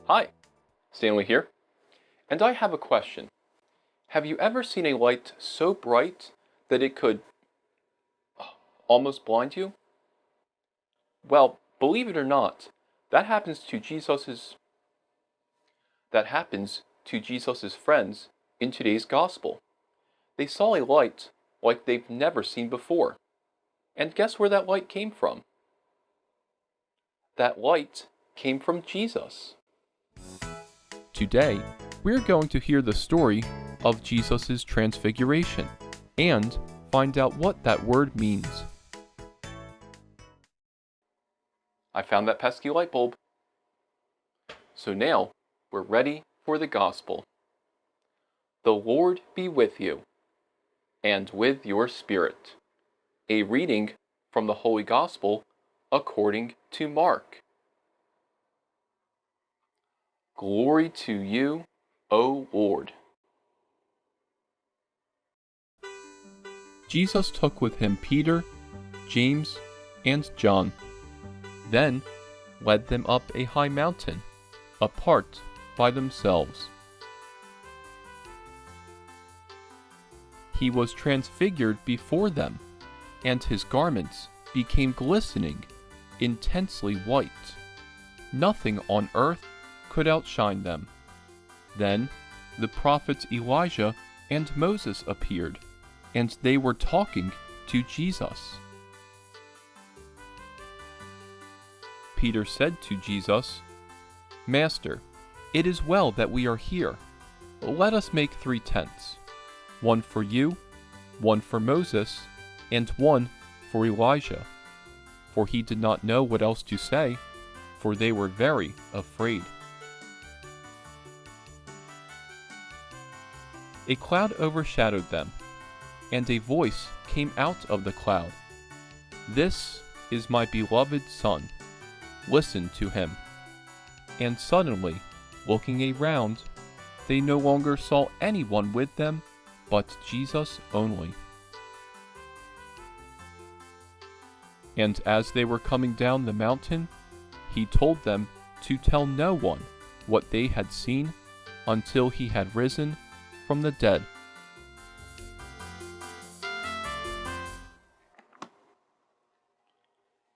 Hi, Stanley here, and I have a question. Have you ever seen a light so bright that it could almost blind you? Well, believe it or not, that happens to Jesus's friends in today's gospel. They saw a light like they've never seen before. And guess where that light came from? That light came from Jesus. Today, we're going to hear the story of Jesus' Transfiguration and find out what that word means. I found that pesky light bulb. So now, we're ready for the gospel. The Lord be with you, and with your spirit. A reading from the Holy Gospel according to Mark. Glory to you, O Lord. Jesus took with him Peter, James, and John, then led them up a high mountain, apart by themselves. He was transfigured before them, and his garments became glistening, intensely white. Nothing on earth could outshine them. Then the prophets Elijah and Moses appeared, and they were talking to Jesus. Peter said to Jesus, "Master, it is well that we are here. Let us make 3 tents, one for you, one for Moses, and one for Elijah." For he did not know what else to say, for they were very afraid. A cloud overshadowed them, and a voice came out of the cloud. "This is my beloved Son. Listen to him." And suddenly, looking around, they no longer saw anyone with them but Jesus only. And as they were coming down the mountain, he told them to tell no one what they had seen until he had risen from the dead.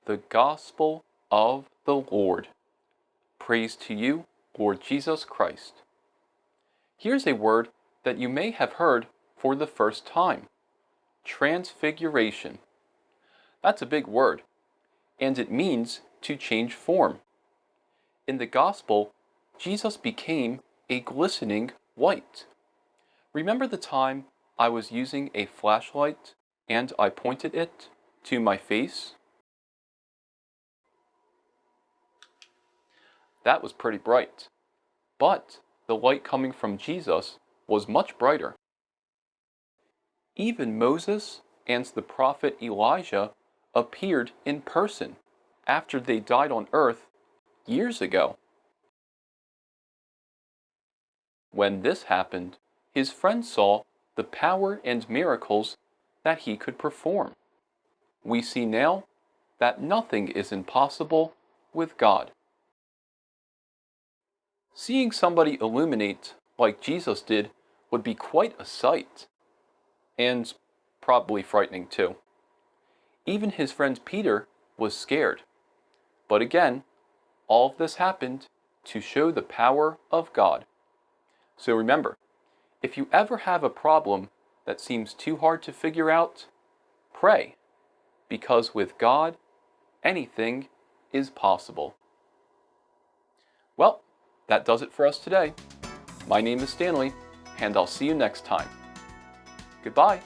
The Gospel of the Lord. Praise to you, Lord Jesus Christ. Here's a word that you may have heard for the first time. Transfiguration. That's a big word, and it means to change form. In the Gospel, Jesus became a glistening white. Remember the time I was using a flashlight and I pointed it to my face? That was pretty bright, but the light coming from Jesus was much brighter. Even Moses and the prophet Elijah appeared in person after they died on earth years ago. When this happened, his friends saw the power and miracles that he could perform. We see now that nothing is impossible with God. Seeing somebody illuminate like Jesus did would be quite a sight, and probably frightening too. Even his friend Peter was scared. But again, all of this happened to show the power of God. So remember, if you ever have a problem that seems too hard to figure out, pray, because with God, anything is possible. Well, that does it for us today. My name is Stanley, and I'll see you next time. Goodbye.